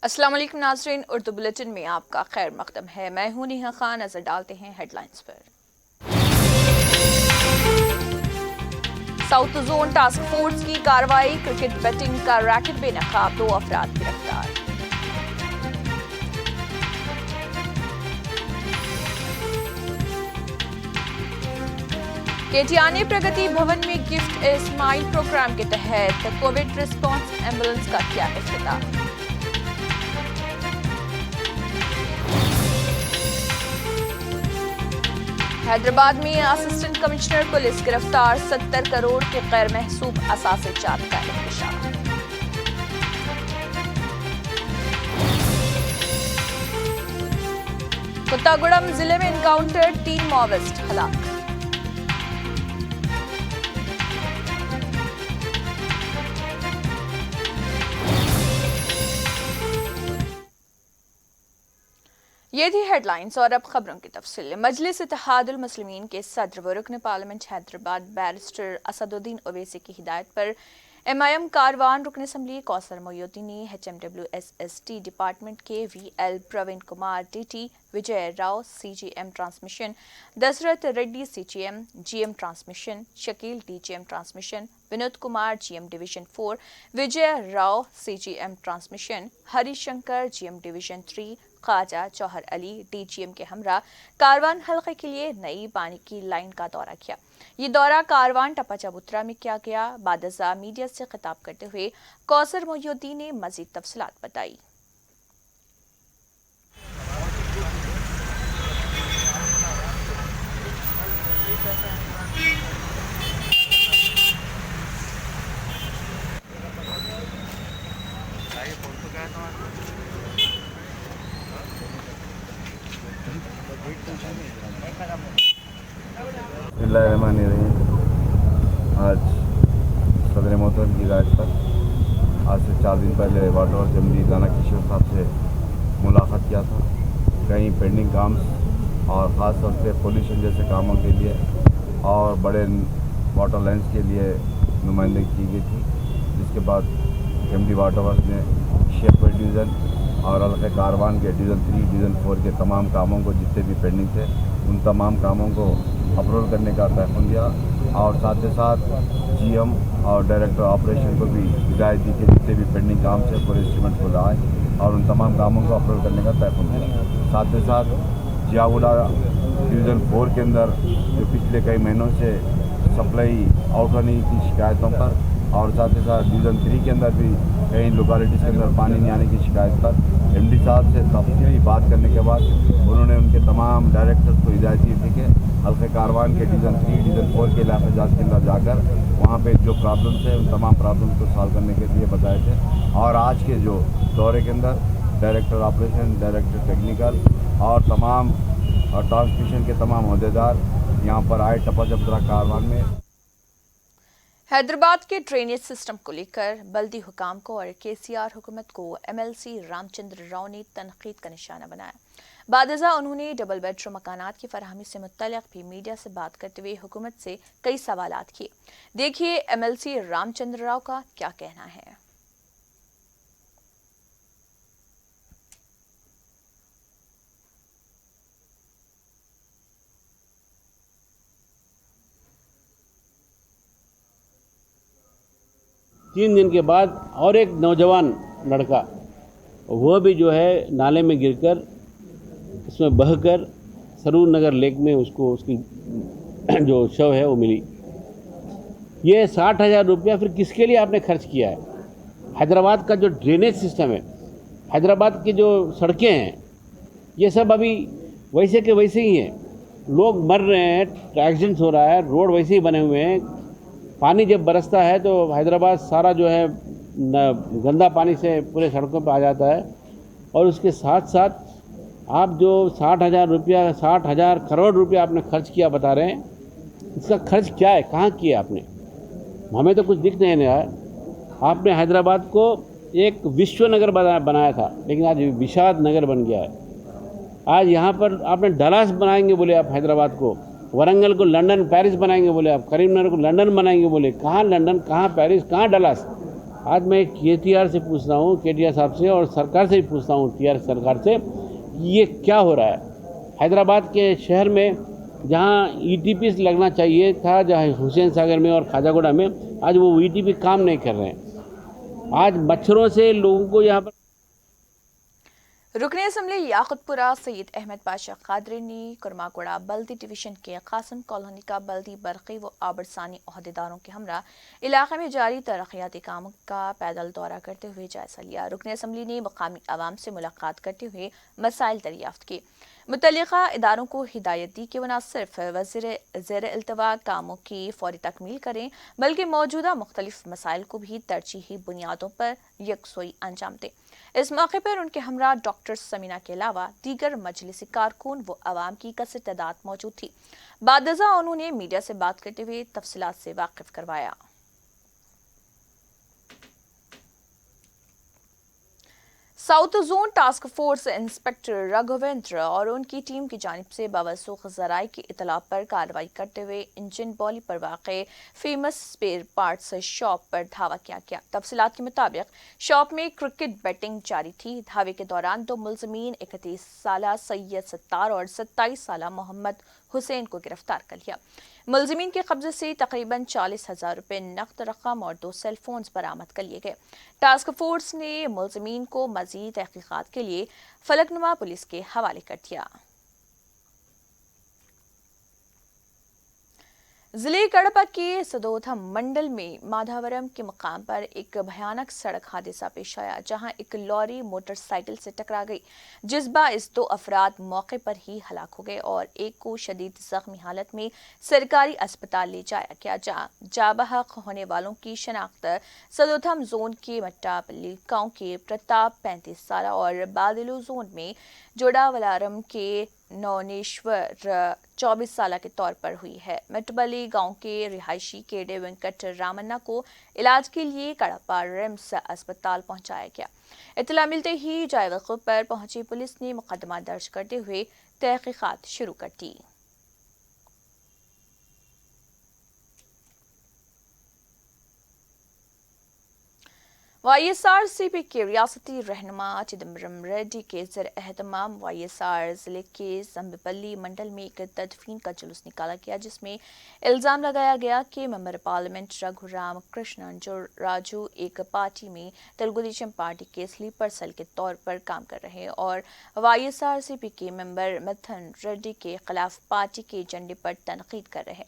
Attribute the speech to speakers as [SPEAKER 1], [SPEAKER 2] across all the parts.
[SPEAKER 1] السلام علیکم ناظرین، اردو بلیٹن میں آپ کا خیر مقدم ہے۔ میں ہوں نیہا خان۔ نظر ڈالتے ہیں ہیڈ لائنز پر۔ ساؤتھ زون ٹاسک فورس کی کارروائی، کرکٹ بیٹنگ کا ریکٹ بے نقاب، 2 افراد گرفتار۔ کیٹیانے پرگتی بھون میں گفٹ اسمائل پروگرام کے تحت کووڈ ریسپانس ایمبولینس کا کیا افتتاح۔ حیدرآباد میں اسسٹنٹ کمشنر پولیس گرفتار، 70 کروڑ کے غیر محسوب اثاثے جات کا انکشاف۔ کتاگوڑم ضلع میں انکاؤنٹر، 3 ماویسٹ ہلاک۔ یہ تھی ہیڈ لائنز اور اب خبروں کی تفصیل۔ مجلس اتحاد المسلمین کے صدر و رکن پارلیمنٹ حیدرآباد بیرسٹر اسد الدین اویسی کی ہدایت پر ایم کاروان رکن اسمبلی کوثر محی الدین نے HMWSST ڈپارٹمنٹ کے VL Praveen Kumar DT، Vijay Rao CGM transmission, Dasharath Reddy CGM GM transmission, Shakeel DGM transmission, Vinod Kumar GM division 4، Vijay Rao CGM transmission, Hari Shankar GM division 3، Khwaja Johar Ali DGM کے ہمراہ کاروان حلقے کے لیے نئی پانی کی لائن کا دورہ کیا۔ یہ دورہ کاروان ٹپا چبوترا میں کیا گیا۔ بعد ازاں میڈیا سے خطاب کرتے ہوئے کوثر محی الدین نے مزید تفصیلات بتائی۔
[SPEAKER 2] آج صدر محترم کی ہدایت پر آج سے 4 دن پہلے واٹر اسمبلی دانا کشور صاحب سے ملاقات کیا تھا۔ کئی پینڈنگ کامز اور خاص طور سے پولیوشن جیسے کاموں کے لیے اور بڑے واٹر لائنز کے لیے نمائندگی کی گئی تھی، جس کے بعد MD واٹر ورکس نے شیخ پیٹ ڈویژن اور حلقہ کاروان کے ڈویژن 3 ڈویژن 4 کے تمام کاموں کو جتنے بھی پینڈنگ تھے ان تمام کاموں کو اپروول کرنے کا تحفظ دیا، اور ساتھ ہی ساتھ GM اور ڈائریکٹر آپریشن کو بھی ہدایت دی کہ جتنے بھی پینڈنگ کام سے پورے اسٹیمیٹ کو لائیں اور ان تمام کاموں کو اپروول کرنے کا تحفظ دیا۔ ساتھ ہی ساتھ جیاگوڑا ڈویژن 4 کے اندر جو پچھلے کئی مہینوں سے سپلائی آؤٹ ہونے کی شکایتوں پر، اور ساتھ ہی ساتھ ڈویژن 3 کے اندر بھی کئی لوکیلٹیز کے اندر پانی نہیں آنے کی شکایت پر MD صاحب سے تفصیلی بات کرنے کے بعد انہوں نے ان کے تمام ڈائریکٹرز کو ہدایت دی تھی کہ حلقہ کاروان کے ڈویژن 3 ڈویژن 4 کے علاقہ جات کے اندر جا کر وہاں پہ جو پرابلمس ہیں ان تمام پرابلمس کو سالو کرنے کے لیے بتائے تھے۔ اور آج کے جو دورے کے اندر ڈائریکٹر آپریشن، ڈائریکٹر ٹیکنیکل اور تمام ٹرانسمیشن کے تمام عہدیدار یہاں پر آئے ٹپا چبوترا کاروان میں۔
[SPEAKER 1] حیدرآباد کے ڈرینیج سسٹم کو لے کر بلدی حکام کو اور KCR حکومت کو MLC رام چندر راؤ نے تنقید کا نشانہ بنایا۔ بعد ازاں انہوں نے ڈبل بیڈ روم مکانات کی فراہمی سے متعلق بھی میڈیا سے بات کرتے ہوئے حکومت سے کئی سوالات کیے۔ دیکھیے MLC رام چندر راؤ کا کیا کہنا ہے۔
[SPEAKER 3] 3 دن کے بعد اور ایک نوجوان لڑکا وہ بھی جو ہے نالے میں گر کر اس میں بہہ کر سرور نگر لیک میں اس کی جو شو ہے وہ ملی۔ یہ 60,000 روپیہ پھر کس کے لیے آپ نے خرچ کیا ہے؟ حیدرآباد کا جو ڈرینیج سسٹم ہے، حیدرآباد کی جو سڑکیں ہیں، یہ سب ابھی ویسے کے ویسے ہی ہیں۔ لوگ مر رہے ہیں، ایکسیڈنٹس ہو رہا ہے، روڈ ویسے ہی بنے ہوئے ہیں۔ پانی جب برستا ہے تو حیدرآباد سارا جو ہے گندا پانی سے پورے سڑکوں پہ آ جاتا ہے، اور اس کے ساتھ ساتھ آپ جو 60,000 روپیہ 60,000 کروڑ روپیہ آپ نے خرچ کیا بتا رہے ہیں، اس کا خرچ کیا ہے؟ کہاں کیا آپ نے؟ ہمیں تو کچھ دکھ نہیں رہا ہے۔ آپ نے حیدرآباد کو ایک وشو نگر بنایا تھا، لیکن آج وشاد نگر بن گیا ہے۔ آج یہاں پر آپ نے ڈلاس بنائیں گے بولے آپ حیدرآباد کو، ورنگل کو لنڈن پیرس بنائیں گے بولے آپ، کریم نگر کو لنڈن بنائیں گے بولے۔ کہاں لنڈن، کہاں پیرس، کہاں ڈلاس؟ आज मैं KTR से पूछ रहा हूँ, KTR साहब से और सरकार से भी पूछता हूँ, TR सरकार से, ये क्या हो रहा है। हैदराबाद के शहर में जहाँ ETP लगना चाहिए था, जहाँ हुसैन सागर में और खाजागुड़ा में, आज वो ETP काम नहीं कर रहे हैं। आज मच्छरों से लोगों को यहाँ पर।
[SPEAKER 1] रुकने असम्बली याकुतपुरा सैयद अहमद पाशा कादरी ने कुरमाकोड़ा बल्दी डिवीजन के कासिम कॉलोनी का बल्दी बरक़ी व आबरसानी ओहदेदारों के हमरा इलाके में जारी तरक्याती कामों का पैदल दौरा करते हुए जायजा लिया। रुकने असम्बली ने मकामी आवाम से मुलाकात करते हुए मसाइल दरियाफ्त किए। मुतल्लिका इदारों को हिदायत दी कि वो न सिर्फ ज़ेर इल्तवा कामों की फौरी तकमील करें, बल्कि मौजूदा मुख्तलिफ मसाइल को भी तरजीही बुनियादों पर यकसोई अंजाम दें। इस मौके पर उनके हमरा डॉक्टर समीना के अलावा दीगर मजलिसी कारकुन व आवाम की कसर तादाद मौजूद थी। बादजा उन्होंने मीडिया से बात करते हुए तफसीलात से वाकिफ करवाया। South zone task force inspector Raghavendra और उनकी टीम की जानिब से बावसूख ज़राए की इतला पर कार्रवाई करते हुए इंजन बॉली पर वाक़े फेमस स्पेयर पार्ट्स शॉप पर धावा किया गया। तफसीलात के मुताबिक शॉप में क्रिकेट बैटिंग जारी थी। धावे के दौरान दो मुलजमीन 31 साला सैयद सत्तार और 27 साला मोहम्मद हुसैन को गिरफ्तार कर लिया। मुलजिमीन के कब्जे से तकरीबन 40,000 रुपये नकद रकम और 2 सेल फोन्स बरामद कर लिए गए। टास्क फोर्स ने मुलजिमीन को मजीद तहकीकात के लिए फलकनुमा पुलिस के हवाले कर दिया। जिले कड़पा के सदोथा मंडल में माधावरम के मकाम पर एक भयानक सड़क हादसा पेश आया, जहां एक लॉरी मोटरसाइकिल से टकरा गई, जिस बाइस 2 अफराद मौके पर ही हलाक हो गए और एक को शदीद जख्मी हालत में सरकारी अस्पताल ले जाया गया। जहां जाबहक होने वालों की शनाख्त सदोथम जोन के मट्टापल्ली गांव के प्रताप 35 साल और बादलू जोन में जोड़ावलारम के नौनेश्वर 24 साल के तौर पर हुई है। मटबली गांव के रिहायशी केडे वेंकट रामन्ना को इलाज के लिए कड़पा रिम्स अस्पताल पहुंचाया गया। इत्तला मिलते ही जाए वक़्फ़ पर पहुंची पुलिस ने मुकदमा दर्ज करते हुए तहकीकात शुरू कर दी। YSRCP के रियासती रहनुमा चिदम्बरम रेड्डी के ज़र एहतमाम YSR जिले के जम्बेपल्ली मंडल में एक तदफीन का जुलूस निकाला गया, जिसमें इल्ज़ाम लगाया गया कि मेंबर पार्लियामेंट रघुराम कृष्णन जो राजू एक पार्टी में तेलुगु देशम पार्टी के स्लीपर सेल के तौर पर काम कर रहे और YSRCP के मेंबर मिथुन रेड्डी के खिलाफ पार्टी के एजेंडे पर तनकीद कर रहे।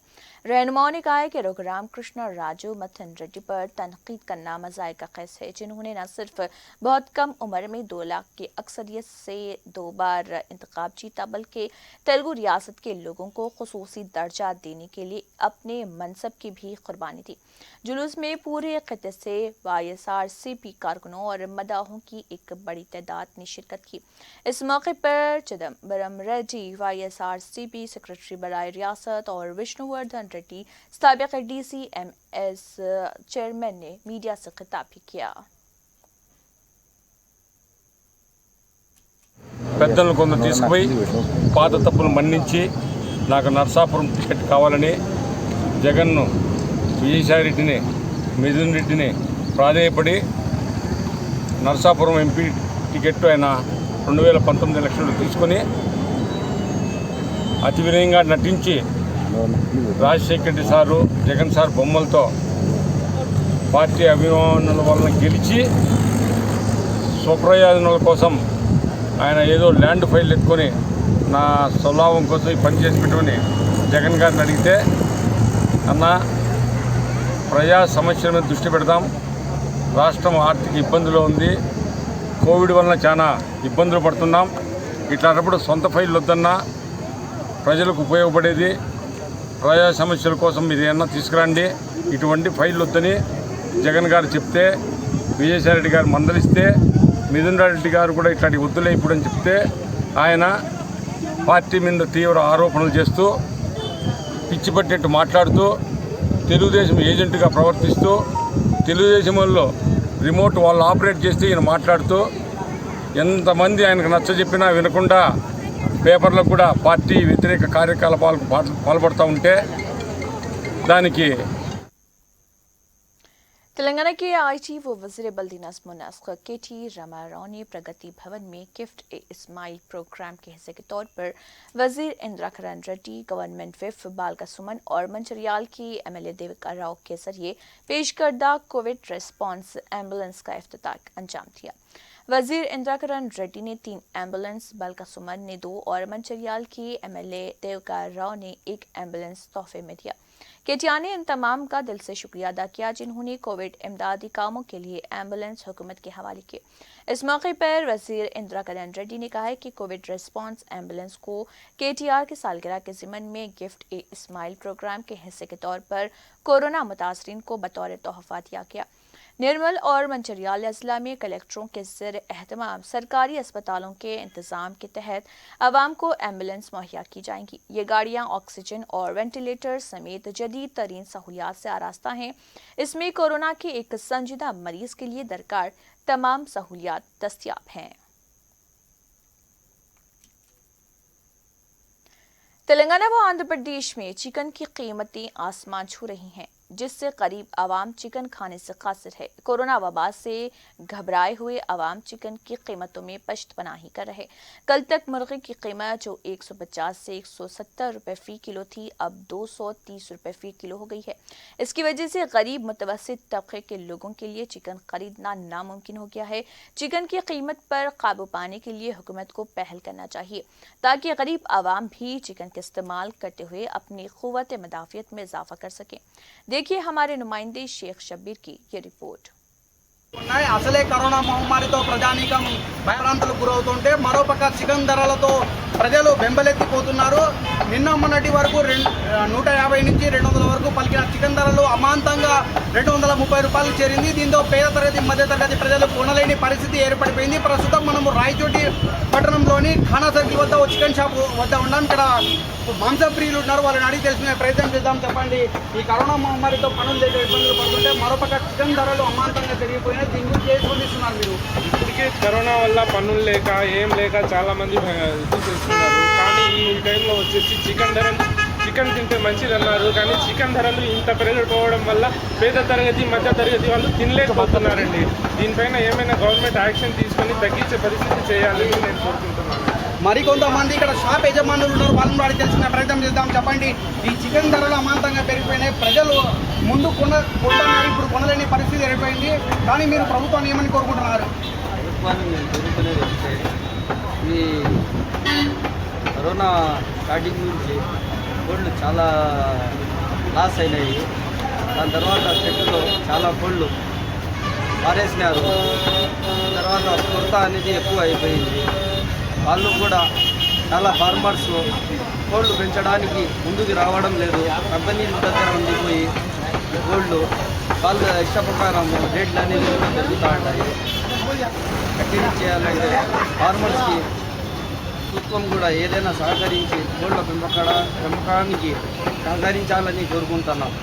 [SPEAKER 1] रहनुमाओं ने कहा है कि रघुराम कृष्ण राजू मिथुन रेड्डी पर तनकीद करना मज़ाइका कैस है, जिन्होंने न सिर्फ बहुत कम उम्र में 2 लाख की अक्सरियत से 2 बार इंतखाब जीता, बल्कि तेलुगु रियासत के लोगों को खुसूसी दर्जा देने के लिए अपने मनसब की भी कुर्बानी दी। जुलूस में पूरे खिते से YSRCP कारकुनों और मदाहों की एक बड़ी तादाद ने शिरकत की। इस मौके पर चिदम्बरम रेड्डी YSRCP सेक्रेटरी बराए रियासत और विष्णुवर्धन रेड्डी साबिक DCMS चेयरमैन ने मीडिया से खिताब भी किया।
[SPEAKER 4] పెద్దలను కొంత తీసుకుపోయి పాత తప్పులు మన్నించి నాకు నర్సాపురం టికెట్ కావాలని జగన్ను విజయసాయి రెడ్డిని మిథున్ రెడ్డిని ప్రాధేయపడి నర్సాపురం ఎంపీ టికెట్ ఆయన 2019 ఎలక్షన్లో తీసుకొని అతి వినయంగా నటించి రాజశేఖర్ రెడ్డి సారు జగన్ సార్ బొమ్మలతో పార్టీ అభిమానుల వలన గెలిచి స్వప్రయోజనాల కోసం ఆయన ఏదో ల్యాండ్ ఫైల్ ఎత్తుకొని నా స్వలాభం కోసం ఈ పని చేసి పెట్టమని జగన్ గారిని అడిగితే, అన్న ప్రజా సమస్యల మీద దృష్టి పెడతాం, రాష్ట్రం ఆర్థిక ఇబ్బందులో ఉంది, కోవిడ్ వలన చాలా ఇబ్బందులు పడుతున్నాం, ఇట్లాంటప్పుడు సొంత ఫైల్ వద్దన్నా ప్రజలకు ఉపయోగపడేది ప్రజా సమస్యల కోసం మీరు ఏమన్నా తీసుకురండి, ఇటువంటి ఫైల్ వద్దని జగన్ గారు చెప్తే, విజయసాయి రెడ్డి గారు మందలిస్తే, మిథున్ రెడ్డి గారు కూడా ఇట్లాంటి వద్దులే ఇప్పుడని చెప్తే ఆయన పార్టీ మీద తీవ్ర ఆరోపణలు చేస్తూ పిచ్చి పట్టినట్టు మాట్లాడుతూ తెలుగుదేశం ఏజెంట్గా ప్రవర్తిస్తూ తెలుగుదేశం వాళ్ళు రిమోట్ వాళ్ళు ఆపరేట్ చేస్తే ఈయన మాట్లాడుతూ ఎంతమంది ఆయనకు నచ్చజెప్పినా వినకుండా పేపర్లకు కూడా పార్టీ వ్యతిరేక కార్యకలాపాలకు పాల్పడుతూ ఉంటే దానికి
[SPEAKER 1] तेलंगाना के आईटी व वज़ीर बल्दी नज़्म व नस्क़ KT रामाराव ने प्रगति भवन में गिफ्ट ए इस्माइल प्रोग्राम के हिस्से के तौर पर वज़ीर इंद्राकरण रेड्डी, गवर्नमेंट विप बालका सुमन और मंचरियाल की MLA देविका राव के जरिए पेश करदा कोविड रेस्पॉन्स एम्बुलेंस का इफ्तिताह अंजाम दिया। वज़ीर इंद्राकरण रेड्डी ने 3 एम्बुलेंस, बालका सुमन ने 2 और मंचरियाल की MLA देविका राव ने 1 एम्बुलेंस तोहफे में दिया। केटीआर ने इन तमाम का दिल से शुक्रिया अदा किया जिन्होंने कोविड इमदादी कामों के लिए एम्बुलेंस हुकूमत के हवाले किए। इस मौके पर वज़ीर इंद्राकरण रेड्डी ने कहा कि कोविड रेस्पॉन्स एम्बुलेंस को केटीआर की सालगिरह के ज़िमन में गिफ्ट ए इस्माइल प्रोग्राम के हिस्से के तौर पर कोरोना मुतासरीन को बतौर तोहफा दिया गया। निर्मल और मंचरियाल अजला में कलेक्टरों के ज़ेर एहतमाम सरकारी अस्पतालों के इंतज़ाम के तहत आवाम को एम्बुलेंस मुहैया की जाएंगी। ये गाड़ियाँ ऑक्सीजन और वेंटिलेटर समेत जदीद तरीन सहूलियात से आरास्ता हैं। इसमें कोरोना के एक संजीदा मरीज के लिए दरकार तमाम सहूलियात दस्तयाब हैं। तेलंगाना व आंध्र प्रदेश में चिकन की कीमतें आसमान छू रही हैं, जिससे करीब आवाम चिकन खाने से कासिर है। कोरोना वबा से घबराए हुए आवाम चिकन की कीमतों में पश्तपनाही कर रहे। कल तक मुर्गे की कीमत जो 150 से 170 रुपए फी किलो थी, अब 230 रुपए फी किलो हो गई है। इसकी वजह से गरीब मुतवस्सित तबके के लोगों के लिए चिकन खरीदना नामुमकिन हो गया है। चिकन की कीमत पर काबू पाने के लिए हुकूमत को पहल करना चाहिए ताकि गरीब आवाम भी चिकन का इस्तेमाल करते हुए अपनी क़ुव्वत मदाफ़ियत में इजाफा कर सकें। देखिए हमारे नुमाइंदे शेख शब्बीर की ये रिपोर्ट।
[SPEAKER 5] అసలే కరోనా మహమ్మారితో ప్రజానీకం భయభ్రాంతులకు గురవుతుంటే మరోపక్క చికెన్ ధరలతో ప్రజలు బెంబలెత్తిపోతున్నారు. నిన్న మొన్నటి వరకు 150 నుంచి 200 వరకు పలికిన చికెన్ ధరలు అమాంతంగా 230 రూపాయలు చేరింది. దీంతో పేద తరగతి మధ్య తరగతి ప్రజలు కొనలేని పరిస్థితి ఏర్పడిపోయింది. ప్రస్తుతం మనము రాయచోటి పట్టణంలోని ఖానా సర్కిల్ వద్ద ఓ చికెన్ షాప్ వద్ద ఉన్నాం. ఇక్కడ మాంసం ప్రియులు ఉన్నారు, వాళ్ళని అడిగి తెలుసుకునే ప్రయత్నం చేద్దాం. చెప్పండి, ఈ కరోనా మహమ్మారితో పనులు చేసే ఇబ్బందులు పడుతుంటే మరోపక్క చికెన్ ధరలు అమాంతంగా పెరిగిపోయినాయి. దీని గురించి ఏ స్పందిస్తున్నారు మీరు?
[SPEAKER 6] ఇప్పటికే కరోనా వల్ల పనులు లేక ఏం లేక చాలా మంది చేస్తున్నారు. కానీ ఈ టైంలో వచ్చేసి చికెన్ తింటే మంచిది అన్నారు. కానీ చికెన్ ధరలు ఇంత పెరిగిపోవడం వల్ల పేద తరగతి మధ్య తరగతి వాళ్ళు తినలేకపోతున్నారండి. దీనిపైన ఏమైనా గవర్నమెంట్ యాక్షన్ తీసుకొని తగ్గించే పరిస్థితి చేయాలని నేను కోరుకుంటున్నాను.
[SPEAKER 5] మరికొంతమంది ఇక్కడ షాప్ యజమానులు ఉన్నారు, వాళ్ళని వాడికి తెలుసుకునే ప్రయత్నం చేద్దాం. చెప్పండి, ఈ చికెన్ ధరలు అమాంతంగా పెరిగిపోయినాయి. ప్రజలు ముందు కొంటున్నారు, ఇప్పుడు కొనలేని పరిస్థితి ఏర్పడింది. కానీ మీరు ప్రభుత్వాన్ని ఏమని కోరుకుంటున్నారు?
[SPEAKER 7] ప్రభుత్వాన్ని మేము కోరుకునేది అంటే ఈ కరోనా స్టార్టింగ్ నుంచి కోళ్ళు చాలా లాస్ అయినాయి. దాని తర్వాత చెట్టులో చాలా కోళ్ళు పారేసినారు. తర్వాత కొరత అనేది ఎక్కువ అయిపోయింది. వాళ్ళు కూడా చాలా ఫార్మర్స్ కోళ్ళు పెంచడానికి ముందుకు రావడం లేదు. కంపెనీల దగ్గర ఉండిపోయి కోళ్ళు వాళ్ళ ఇష్ట ప్రకారం రేట్లు అనేది పెరుగుతూ ఉంటాయి. కంటిన్యూ చేయాలంటే ఫార్మర్స్కి ప్రభుత్వం కూడా ఏదైనా సహకరించి కోళ్ళ పెంపకానికి సహకరించాలని కోరుకుంటున్నాం.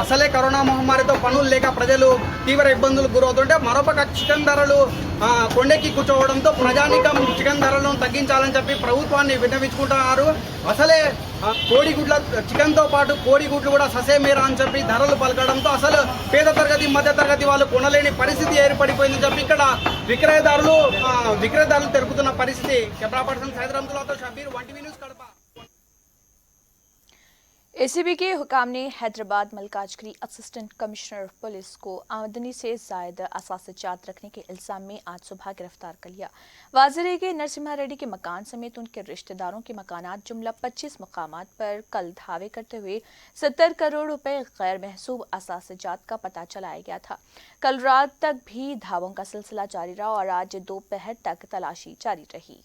[SPEAKER 5] అసలే కరోనా మహమ్మారితో పనులు లేక ప్రజలు తీవ్ర ఇబ్బందులకు గురవుతుంటే మరోపక్క చికెన్ ధరలు కొండెక్కి కూర్చోవడంతో ప్రజానికం చికెన్ ధరలను తగ్గించాలని చెప్పి ప్రభుత్వాన్ని విన్నవించుకుంటున్నారు. అసలే కోడిగుడ్ల చికెన్తో పాటు కోడిగుడ్లు కూడా ససేమేరా అని చెప్పి ధరలు పలకడంతో అసలు పేద తరగతి మధ్య తరగతి వాళ్ళు కొనలేని పరిస్థితి ఏర్పడిపోయిందని చెప్పి ఇక్కడ విక్రయదారులు తెలుపుతున్న పరిస్థితి. కెమెరా పర్సన్ సైదరాబాద్తో Shabbir, 1TV news Kadapa.
[SPEAKER 1] ACB के हुकाम ने Hyderabad Malkajgiri assistant commissioner police को आमदनी से ज़ायद असासाजात रखने के इल्ज़ाम में आज सुबह गिरफ्तार कर लिया। वाज़ेह है कि नरसिम्हा रेड्डी के मकान समेत उनके रिश्तेदारों के मकानात जुमला 25 मकामात पर कल धावे करते हुए 70 करोड़ रुपए गैर महसूब असासाजात का पता चलाया गया था। कल रात तक भी धावों का सिलसिला जारी रहा और आज दोपहर तक तलाशी जारी रही।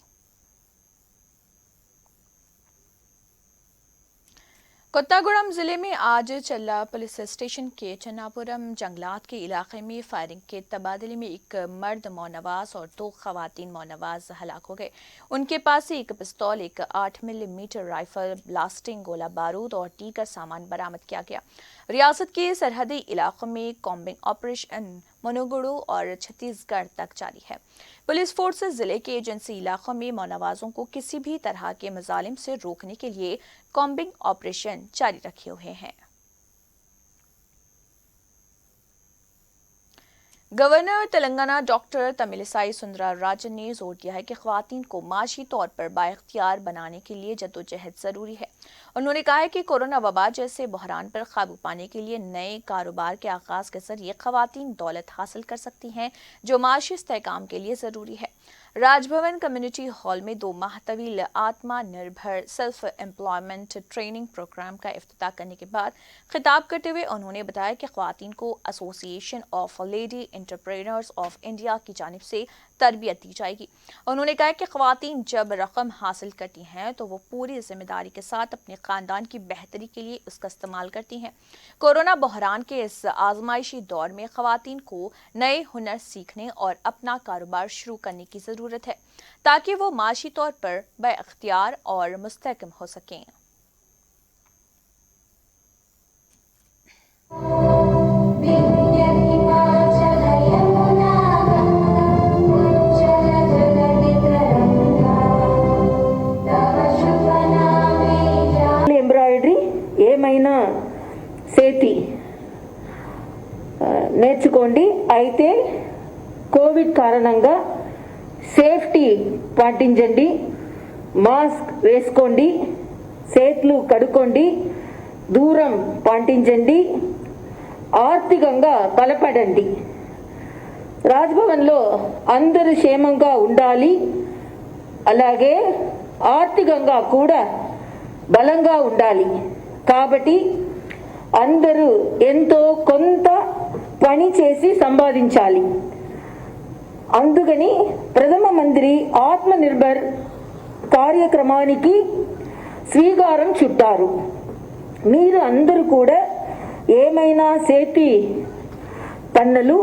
[SPEAKER 1] कोत्तागुड़म जिले में आज चल्ला पुलिस स्टेशन के चन्नापुरम जंगलात के इलाके में फायरिंग के तबादले में एक मर्द मौनवास और 2 खवातीन मौनवास हलाक हो गए। उनके पास से एक पिस्तौल, एक 8 मिलीमीटर राइफल, ब्लास्टिंग गोला बारूद और दीगर सामान बरामद किया गया। रियासत के सरहदी इलाकों में कॉम्बिंग ऑपरेशन मनोगुड़ू और छत्तीसगढ़ तक जारी है। पुलिस फोर्सेस जिले के एजेंसी इलाकों में मौनवाजों को किसी भी तरह के मजालिम से रोकने के लिए कॉम्बिंग ऑपरेशन जारी रखे हुए हैं। गवर्नर तेलंगाना डॉक्टर तमिलिसाई सुंदरराजन ने जोर दिया है कि ख्वातीन को माशी तौर पर बाइख्तियार बनाने के लिए जद्दोजहद जरूरी है। उन्होंने कहा है कि कोरोना वबा जैसे बहरान पर काबू पाने के लिए नए कारोबार के आगाज के जरिए ख्वातीन दौलत हासिल कर सकती हैं, जो माशी इस्तेहकाम के लिए जरूरी है। राजभवन कम्युनिटी हॉल में 2 माह तवील आत्मनिर्भर सेल्फ एम्प्लॉयमेंट ट्रेनिंग प्रोग्राम का इफ्तिताह करने के बाद खिताब करते हुए उन्होंने बताया कि ख्वातीन को association of lady entrepreneurs of India की जानिब से तरबियत दी जाएगी। उन्होंने कहा कि ख्वातीन जब रकम हासिल करती हैं तो वो पूरी जिम्मेदारी के साथ अपने खानदान की बेहतरी के लिए उसका इस्तेमाल करती हैं। कोरोना बहरान के इस आजमाइशी दौर में ख्वातीन को नए हुनर सीखने और अपना कारोबार शुरू करने की जरूरत है ताकि वो माशी तौर पर बाइख्तियार और मुस्तहकम हो सकें।
[SPEAKER 8] ఎంబ్రాయిడరీ ఏమైనా సేతి నేర్చుకోండి. అయితే కోవిడ్ కారణంగా సేఫ్టీ పాటించండి, మాస్క్ వేసుకోండి, చేతులు కడుక్కోండి, దూరం పాటించండి, ఆర్థికంగా బలపడండి. రాజ్భవన్లో అందరూ క్షేమంగా ఉండాలి, అలాగే ఆర్థికంగా కూడా బలంగా ఉండాలి. కాబట్టి అందరూ ఎంతో కొంత పని చేసి సంపాదించాలి. అందుకని ప్రథమ మంత్రి ఆత్మనిర్భర్ కార్యక్రమానికి శ్రీకారం చుట్టారు. మీరు అందరూ కూడా ఏమైనా చేతి పనులు,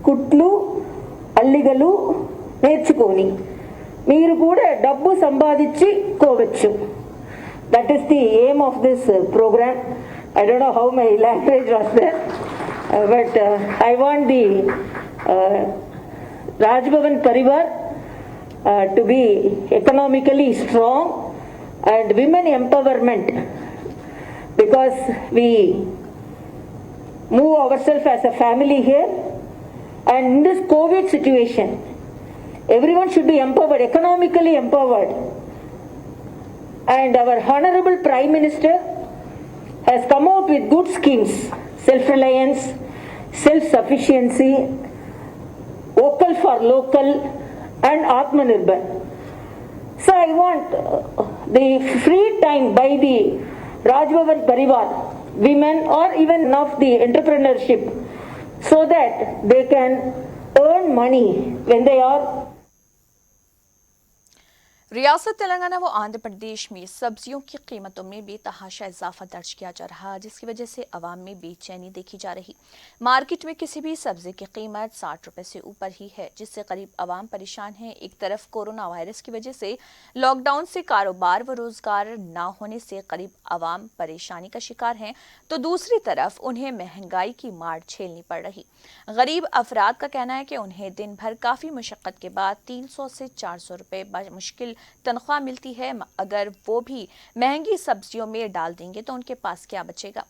[SPEAKER 8] కుట్లు, అల్లికలు నేర్చుకొని మీరు కూడా డబ్బు సంపాదించుకోవచ్చు. That is the aim of this programme. I don't know how my language was there, but I want the Rajbhavan Parivar to be economically strong and women empowerment, because we move ourselves as a family here, and in this COVID situation everyone should be empowered, economically empowered. And our honorable Prime Minister has come out with good schemes: self-reliance, self-sufficiency, vocal for local, and Atmanirbhar. So I want the free time by the Rajbhavan Parivar women or even of the entrepreneurship, so that they can earn money when they are.
[SPEAKER 1] रियासत तेलंगाना व आंध्र प्रदेश में सब्जियों की कीमतों में बेतहाशा इजाफा दर्ज किया जा रहा है, जिसकी वजह से आवाम में बेचैनी देखी जा रही। मार्केट में किसी भी सब्जी की कीमत 60 रुपए से ऊपर ही है, जिससे करीब आवाम परेशान है। एक तरफ कोरोना वायरस की वजह से लॉकडाउन से कारोबार व रोजगार न होने से करीब आवाम परेशानी का शिकार हैं, तो दूसरी तरफ उन्हें महंगाई की मार झेलनी पड़ रही। गरीब अफराद का कहना है कि उन्हें दिन भर काफ़ी मुशक्क़त के बाद 300 से 400 रुपये मुश्किल तनख्वाह मिलती है। अगर वो भी महंगी सब्जियों में डाल देंगे तो उनके पास क्या बचेगा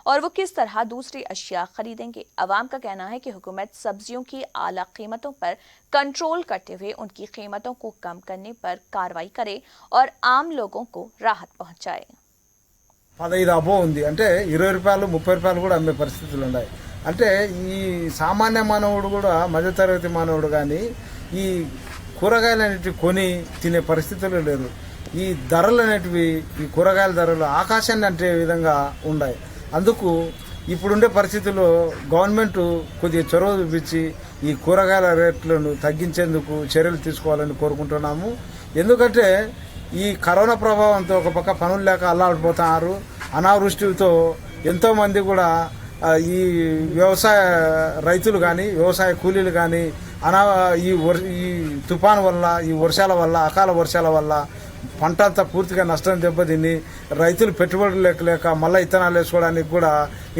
[SPEAKER 1] और वो किस तरह दूसरी अशिया खरीदेंगे। अवाम का कहना है कि हुकूमत सब्जियों की आला कीमतों पर कंट्रोल करते हुए उनकी कीमतों को कम करने पर कार्रवाई करे और आम लोगों को राहत पहुंचाए।
[SPEAKER 9] 15 అబో ఉంది అంటే 20 రూపాయలు 30 రూపాయలు కూడా అమ్మే పరిస్థితులు ఉన్నాయి. అంటే ఈ సామాన్య మానవుడు కూడా మధ్యతరగతి మానవుడు కానీ ఈ కూరగాయలు అనేటివి కొని తినే పరిస్థితులు లేరు. ఈ ధరలు అనేటివి, ఈ కూరగాయల ధరలు ఆకాశాన్ని అంటే విధంగా ఉన్నాయి. అందుకు ఇప్పుడుండే పరిస్థితుల్లో గవర్నమెంట్ కొద్దిగా చొరవ చూపించి ఈ కూరగాయల రేట్లను తగ్గించేందుకు చర్యలు తీసుకోవాలని కోరుకుంటున్నాము. ఎందుకంటే ఈ కరోనా ప్రభావంతో ఒక పక్క పనులు లేక అల్లాడిపోతున్నారు. అనావృష్టితో ఎంతోమంది కూడా ఈ వ్యవసాయ రైతులు కానీ వ్యవసాయ కూలీలు కానీ ఈ తుఫాను వల్ల, ఈ వర్షాల వల్ల, అకాల వర్షాల వల్ల పంట అంతా పూర్తిగా నష్టం దెబ్బతిని రైతులు పెట్టుబడులు లేక మళ్ళీ ఇత్తనాలు వేసుకోవడానికి కూడా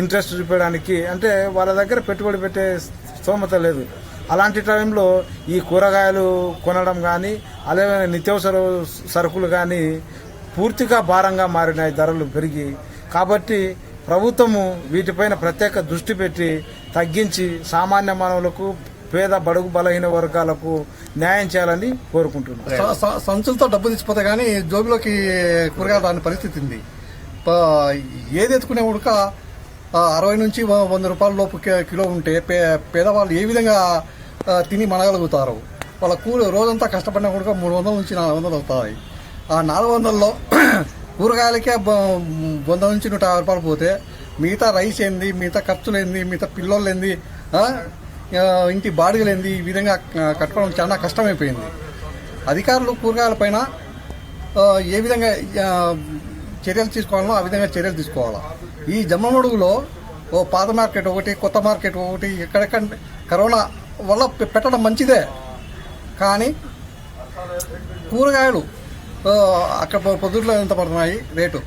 [SPEAKER 9] ఇంట్రెస్ట్ చూపించడానికి అంటే వాళ్ళ దగ్గర పెట్టుబడి పెట్టే స్తోమత లేదు. అలాంటి టైంలో ఈ కూరగాయలు కొనడం కానీ అలాగే నిత్యావసర సరుకులు కానీ పూర్తిగా భారంగా మారినాయి ధరలు పెరిగి. కాబట్టి ప్రభుత్వము వీటిపైన ప్రత్యేక దృష్టి పెట్టి తగ్గించి సామాన్య మానవులకు పేద బడుగు బలహీన వర్గాలకు న్యాయం చేయాలని కోరుకుంటున్నాను.
[SPEAKER 10] సంచులతో డబ్బు తీసిపోతే కానీ జోబులోకి కూరగాయలు రాని పరిస్థితి ఉంది. ఏది ఎత్తుకునే ఉడక 60 నుంచి 100 రూపాయల లోపు కిలో ఉంటే పేదవాళ్ళు ఏ విధంగా తిని మనగలుగుతారు? వాళ్ళ రోజంతా కష్టపడిన కూడా 300 నుంచి 400 అవుతాయి. ఆ 400లో కూరగాయలకే 100 నుంచి 150 రూపాయలు పోతే మిగతా రైస్ ఏంది, మిగతా ఖర్చులు ఏంది, మిగతా పిల్లోళ్ళు ఏంది, ఇంటి బాడుగలు ఏంది, ఈ విధంగా కట్టుకోవడం చాలా కష్టమైపోయింది. అధికారులు కూరగాయలపైన ఏ విధంగా చర్యలు తీసుకోవాలో ఆ విధంగా చర్యలు తీసుకోవాలా. ఈ జమ్మమడుగులో ఓ పాత మార్కెట్ ఒకటి, కొత్త మార్కెట్ ఒకటి, ఎక్కడెక్కడ కరోనా వల్ల పెట్టడం మంచిదే, కానీ కూరగాయలు అక్కడ పొద్దుట్లో ఎంత పడుతున్నాయి రేటు.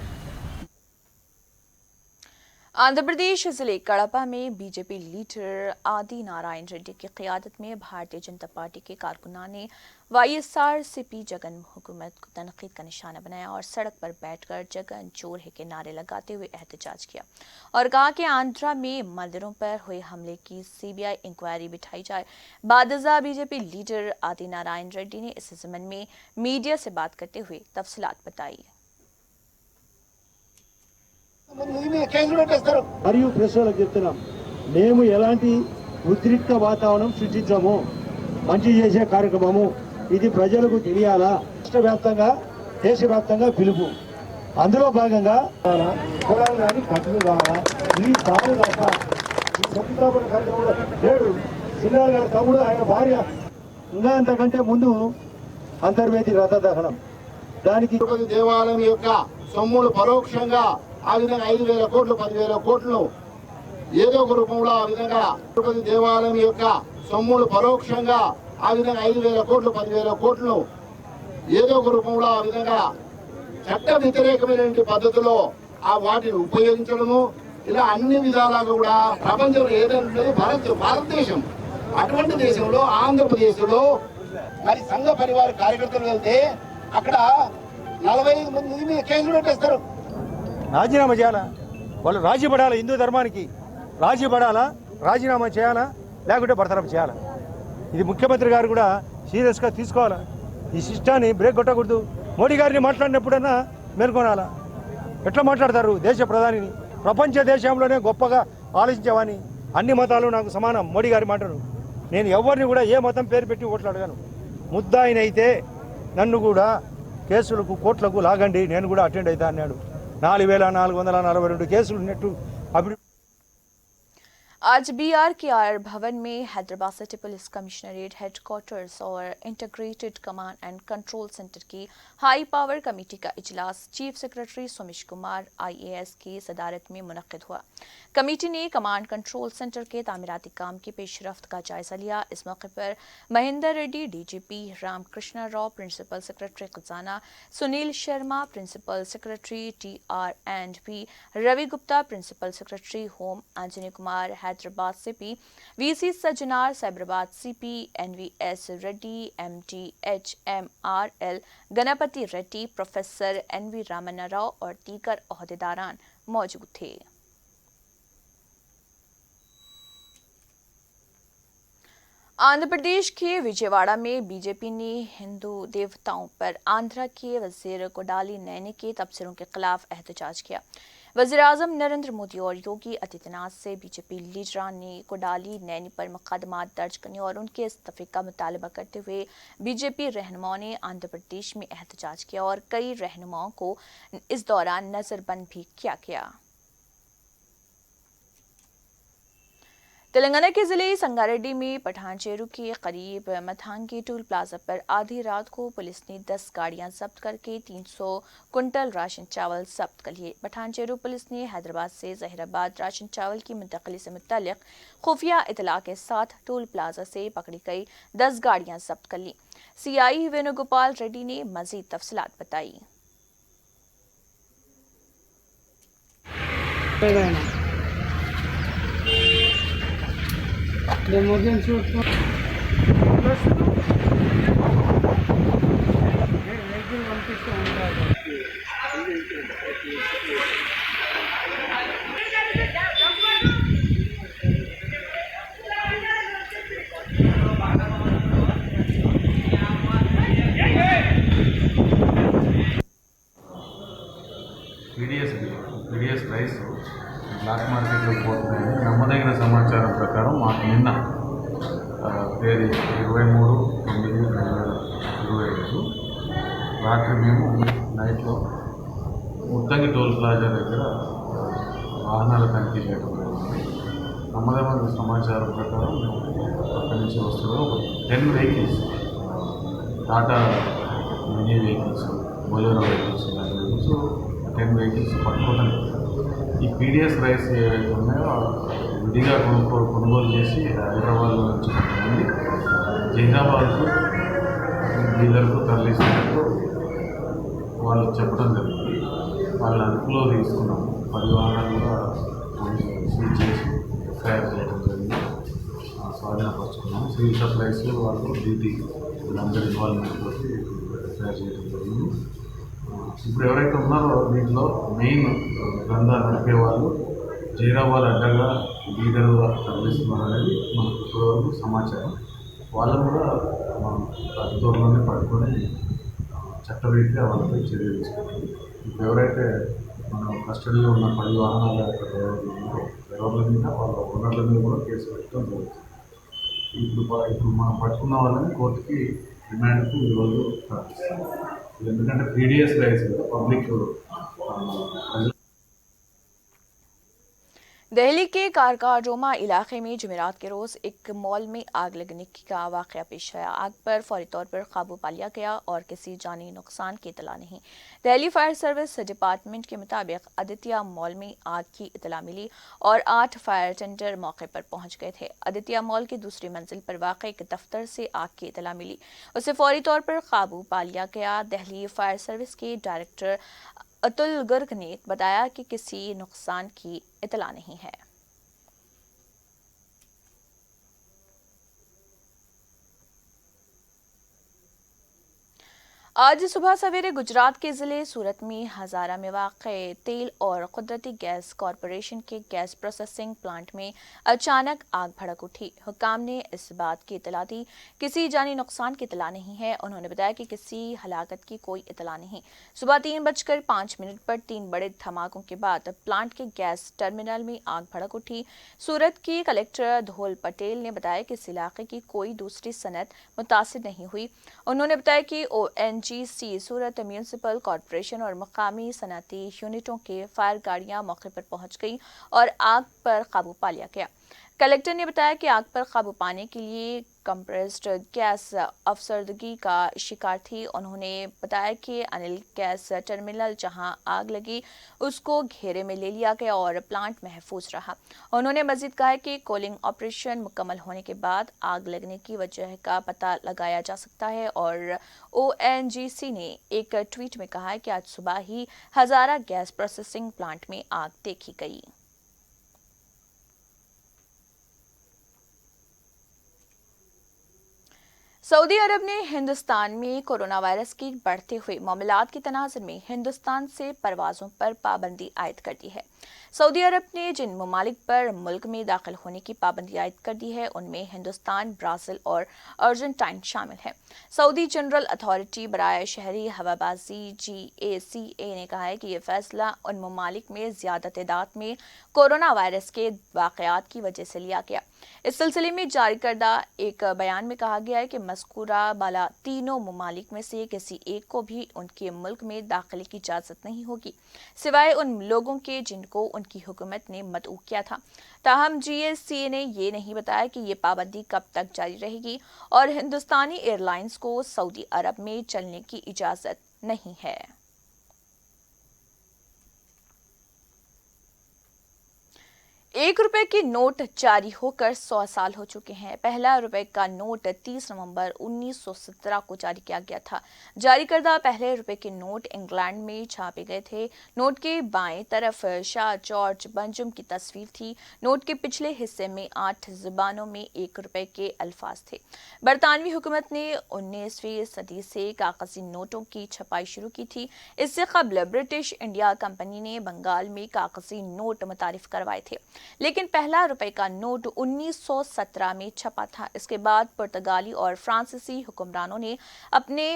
[SPEAKER 1] आंध्र प्रदेश जिले कड़पा में बीजेपी लीडर आदि नारायण रेड्डी की क़यादत में भारतीय जनता पार्टी के कारकुनां ने वाईएसआरसीपी जगन हुकूमत को तनकीद का निशाना बनाया और सड़क पर बैठकर जगन चोर है के नारे लगाते हुए एहतजाज किया और कहा कि आंध्रा में मंदिरों पर हुए हमले की सीबीआई इंक्वायरी बिठाई जाए। बादजा बीजेपी लीडर आदि नारायण रेड्डी ने इस ज़मन में मीडिया से बात करते हुए तफसीलात बताई।
[SPEAKER 11] మరియు ప్రెస్లకు చెప్తున్నాం, మేము ఎలాంటి ఉద్రిక్త వాతావరణం సృష్టించాము. మంచి చేసే కార్యక్రమము ఇది ప్రజలకు తెలియాలా. రాష్ట్ర వ్యాప్తంగా దేశవ్యాప్తంగా పిలుపు. అందులో భాగంగా పొలాలు కానీ కట్టులు కావాలా. ఈ సాగు తప్ప ఈ శంకుస్థాపన కార్యక్రమంలో లేడు. సిన్నార్ గారి తమ్ముడు, ఆయన భార్య, ఇంకా అంతకంటే ముందు అంతర్వేది రథ దహనం. దానికి
[SPEAKER 12] తిరుపతి దేవాలయం యొక్క సొమ్ములు పరోక్షంగా ఆ విధంగా 5,000 కోట్లు 10,000 కోట్లను ఏదో ఒక రూపంలో ఆ విధంగా తిరుపతి దేవాలయం యొక్క సొమ్ములు పరోక్షంగా ఆ విధంగా 5,000 కోట్లు 10,000 కోట్లను ఏదో ఒక రూపంలో ఆ విధంగా చట్ట వ్యతిరేకమైనటువంటి పద్ధతిలో ఆ వాటిని ఉపయోగించడము, ఇలా అన్ని విధాలుగా కూడా ప్రపంచంలో ఏదైనా భారతదేశం, అటువంటి దేశంలో ఆంధ్రప్రదేశ్లో మరి సంఘ పరివార కార్యకర్తలు వెళ్తే అక్కడ 45 మంది మీద కేసులు పెట్టేస్తారు.
[SPEAKER 11] రాజీనామా చేయాలా? వాళ్ళు రాజీ పడాలా? హిందూ ధర్మానికి రాజీ పడాలా? రాజీనామా చేయాలా లేకుంటే బర్తరఫ్ చేయాలా? ఇది ముఖ్యమంత్రి గారు కూడా సీరియస్గా తీసుకోవాలా. ఈ సిస్టాన్ని బ్రేక్ కొట్టకూడదు. మోడీ గారిని మాట్లాడినప్పుడన్నా మేల్కొనాలా. ఎట్లా మాట్లాడతారు దేశ ప్రధానిని? ప్రపంచ దేశంలోనే గొప్పగా ఆలోచించేవాని. అన్ని మతాలు నాకు సమానం. మోడీ గారి మాటను నేను ఎవరిని కూడా ఏ మతం పేరు పెట్టి ఓట్లు అడగాను. ముద్దాయినైతే నన్ను కూడా కేసులకు కోట్లకు లాగండి, నేను కూడా అటెండ్ అవుతా అన్నాడు. 4,442 కేసులు ఉన్నట్టు అభివృద్ధి.
[SPEAKER 1] आज BR के आर भवन में Hyderabad city police commissionerate headquarters और integrated command and control centre की हाई पावर कमेटी का इजलास chief secretary Somesh Kumar IAS की सदारत में मुनक्किद हुआ। कमेटी ने कमांड कंट्रोल सेंटर के तामीराती काम की पेशरफ्त का जायजा लिया। इस मौके पर Mahender Reddy DGP, Ramakrishna Rao principal secretary खजाना, Sunil Sharma principal secretary TR&B, Ravi Gupta principal secretary home, Anjani Kumar Hyderabad CP, VC Sajjanar Cyberabad CP, NVS Reddy MD HMRL, Ganapathi Reddy, professor NV Ramanna Rao और दीगर ओहदेदारान मौजूद थे। आंध्र प्रदेश के विजयवाड़ा में बीजेपी ने हिंदू देवताओं पर आंध्रा के वजीर कोडाली नैनी के तबसरों के खिलाफ एहतजाज किया। वज़ीर-ए-आज़म नरेंद्र मोदी और योगी आदित्यनाथ से बीजेपी लीडरान ने कोडाली नैनी पर मुकदमा दर्ज करने और उनके इस्तीफे का मुतालबा करते हुए बीजेपी रहनुमाओं ने आंध्र प्रदेश में एहतजाज किया और कई रहनुमाओं को इस दौरान नज़रबंद भी किया गया। तेलंगाना के जिले संगारेड्डी में पठानचेरू के करीब मथांगी टोल प्लाजा पर आधी रात को पुलिस ने 10 गाड़ियां जब्त करके 300 कुंटल राशन चावल जब्त कर लिए। पठानचेरू पुलिस ने हैदराबाद से जहीराबाद राशन चावल की मुंतकली से मुतल्लिक खुफिया इतला के साथ टोल प्लाजा से पकड़ी गई 10 गाड़ियां जब्त कर ली। CI वेणुगोपाल रेड्डी ने मजीद तफसीलात बताई।
[SPEAKER 13] రాత్రి మేము నైట్లో ముత్తంగి టోల్ ప్లాజా దగ్గర వాహనాల తనిఖీ చేయడం జరిగింది. నమ్మదమైన సమాచారం ప్రకారం మేము అక్కడి నుంచి వస్తున్న 10 vehicles, Tata mini vehicles, Bolero vehicles, 10 vehicles పట్టుకోవడం. ఈ పీడిఎస్ రైస్ ఏవైతే ఉన్నాయో విడిగా కొనుగోలు చేసి హైదరాబాద్లో నుంచి కొంతమంది జహీరాబాద్కు డీలర్కు తరలిస్తున్నట్టు వాళ్ళు చెప్పడం జరిగింది. వాళ్ళని అదుపులో తీసుకున్నాము. 10 వాహనాలు కూడా సీజ్ చేసి ఎఫ్ఐఆర్ చేయడం జరిగింది. స్వాధీనపరుచుకున్నాము. సివిల్ సప్లైస్ వాళ్ళు డ్యూటీ వీళ్ళందరి ఇన్వాల్వ్మెంట్ తోటి ఎఫ్ఐఆర్ చేయడం జరిగింది. ఇప్పుడు ఎవరైతే ఉన్నారో దీంట్లో మెయిన్ గ్రంథాలు నడిపే వాళ్ళు జహీరాబాద్ అడ్డగా లీడర్గా తరలిస్తున్నారు అనేది మనకు ఇప్పటివరకు సమాచారం. వాళ్ళను కూడా మనం అతి త్వరలోనే పట్టుకొని చట్టరీత్యా వాళ్ళపై చర్య తీసుకుంటాం. ఇప్పుడు ఎవరైతే మనం కస్టడీలో ఉన్న 10 వాహనాల యొక్క డ్రైవర్ల మీద వాళ్ళ ఓనర్ల మీద కూడా కేసు పెట్టడం జరుగుతుంది. ఇప్పుడు మనం పట్టుకున్న వాళ్ళని కోర్టుకి రిమాండ్కు ఈరోజు ప్రారంభిస్తాం. ఎందుకంటే పీడిఎస్ రైస్ పబ్లిక్
[SPEAKER 1] दिल्ली के कारकाडोमा इलाके में जुमेरात के रोज़ एक मॉल में आग लगने का वाक़या पेश आया। आग पर फौरी तौर पर काबू पा लिया गया और किसी जानी नुकसान की इतला नहीं। दिल्ली फायर सर्विस डिपार्टमेंट के मुताबिक आदित्य मॉल में आग की इतला मिली और 8 फायर टेंडर मौके पर पहुंच गए थे। आदित्य मॉल की दूसरी मंजिल पर वाक़ एक दफ्तर से आग की इतला मिली, उसे फौरी तौर पर काबू पा लिया गया। दिल्ली फायर सर्विस के डायरेक्टर अतुल गर्ग ने बताया कि किसी नुकसान की इतला नहीं है। आज सुबह सवेरे गुजरात के ज़िले सूरत में हज़ारा में वाक़ तेल और कुदरती गैस कॉरपोरेशन के गैस प्रोसेसिंग प्लांट में अचानक आग भड़क उठी। हुक्काम ने इस बात की इतला दी, किसी जानी नुकसान की इतला नहीं है। उन्होंने बताया कि किसी हलाकत की कोई इतला नहीं। सुबह 3:05 पर 3 बड़े धमाकों के बाद प्लांट के गैस टर्मिनल में आग भड़क उठी। सूरत की कलेक्टर धोल पटेल ने बताया कि इस इलाके की कोई दूसरी सनत मुतासिर नहीं हुई। उन्होंने बताया कि ONGC सूरत म्यूनिसिपल कॉरपोरेशन और मकामी सनती यूनिटों के फायर गाड़ियां मौके पर पहुंच गई और आग पर काबू पा लिया गया। कलेक्टर ने बताया कि आग पर काबू पाने के लिए कंप्रेस्ड गैस अफसरदगी का शिकार थी। उन्होंने बताया कि अनिल गैस टर्मिनल जहां आग लगी उसको घेरे में ले लिया गया और प्लांट महफूज रहा। उन्होंने मजीद कहा कि कूलिंग ऑपरेशन मुकम्मल होने के बाद आग लगने की वजह का पता लगाया जा सकता है। और ONGC ने एक ट्वीट में कहा कि आज सुबह ही हज़ारा गैस प्रोसेसिंग प्लांट में आग देखी गई। सऊदी अरब ने हिंदुस्तान में कोरोना वायरस की बढ़ते हुए मामलात के तनाज़ुर में हिंदुस्तान से परवाज़ों पर पाबंदी आयद कर दी है। सऊदी अरब ने जिन ममालिक पर मुल्क में दाखिल होने की पाबंदी आयद कर दी है उनमें हिंदुस्तान, ब्राज़ील और अर्जेंटाइन शामिल हैं। सऊदी जनरल अथॉरिटी बराए शहरी हवाबाजी GACA ने कहा है कि यह फैसला उन ममालिक में ज़्यादा तादाद में कोरोना वायरस के वाक़यात की वजह से लिया गया। इस सिलसिले में जारी करदा एक बयान में कहा गया है कि मज़कूरा बाला तीनों ममालिक में से किसी एक को भी उनके मुल्क में दाखिले की इजाज़त नहीं होगी, सिवाय उन लोगों के जिनको उनकी हुकूमत ने मदऊ किया था। ताहम GACA ने ये नहीं बताया कि ये पाबंदी कब तक जारी रहेगी और हिंदुस्तानी एयरलाइंस को सऊदी अरब में चलने की इजाज़त नहीं है। ₹1 के नोट जारी होकर 100 साल हो चुके हैं। पहला रुपए का नोट 30 नवंबर 1917 को जारी किया गया था। जारी करदा पहले रुपए के नोट इंग्लैंड में छापे गए थे। नोट के बाएं तरफ शाह जॉर्ज बंजम की तस्वीर थी। नोट के पिछले हिस्से में 8 ज़ुबानों में ₹1 के अल्फाज थे। बरतानवी हुकूमत ने 19वीं सदी से कागजी नोटों की छपाई शुरू की थी। इससे कबल ब्रिटिश इंडिया कंपनी ने बंगाल में कागजी नोट मुतारिफ करवाए थे, लेकिन पहला रुपए का नोट 1917 में छपा था। इसके बाद पुर्तगाली और फ्रांसीसी हुक्मरानों ने अपने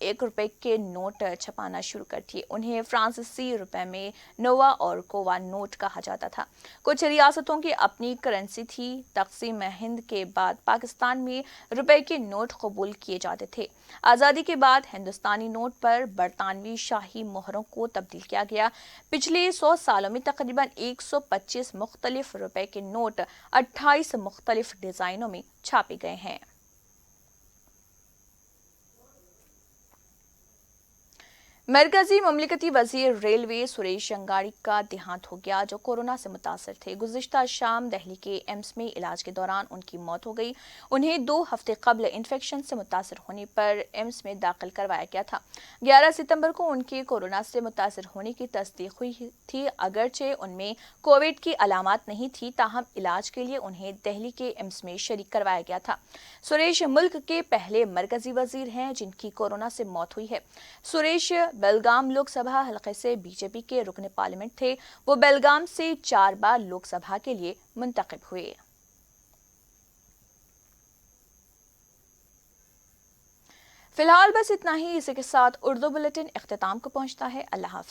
[SPEAKER 1] 1 रुपए के नोट छपाना शुरू कर दिए। उन्हें फ्रांसीसी रुपए में नोवा और कोवा नोट कहा जाता था। कुछ रियासतों की अपनी करेंसी थी। तक़सीम हिंद के बाद पाकिस्तान में रुपए के नोट कबूल किए जाते थे। आज़ादी के बाद हिंदुस्तानी नोट पर बरतानवी शाही मोहरों को तब्दील किया गया। पिछले 100 सालों में तकरीबन 125 मुख्तलिफ रुपए के नोट 28 मुख्तलिफ डिज़ाइनों में छापे गए हैं। मरकजी ममलिकती वजीर रेलवे सुरेश अंगाड़ी का देहांत हो गया, जो कोरोना से मुतासर थे। गुज़िश्ता शाम दिल्ली के एम्स में इलाज के दौरान उनकी मौत हो गई। उन्हें 2 हफ्ते कबल इन्फेक्शन से मुतासर होने पर एम्स में दाखिल करवाया गया था। 11 सितंबर को उनके कोरोना से मुतासर होने की तस्दीक हुई थी। अगरचे उनमें कोविड की अलामात नहीं थी, ताहम इलाज के लिए उन्हें दिल्ली के एम्स में शरीक करवाया गया था। सुरेश मुल्क के पहले मरकजी वजीर हैं जिनकी कोरोना से मौत हुई है। सुरेश बेलगाम लोकसभा हलके से बीजेपी के रुकन पार्लियामेंट थे। वो बेलगाम से 4 बार लोकसभा के लिए मुंतखब हुए। फिलहाल बस इतना ही। इसी के साथ उर्दू बुलेटिन इख्तिताम को पहुंचता है। अल्लाह हाफ़िज़।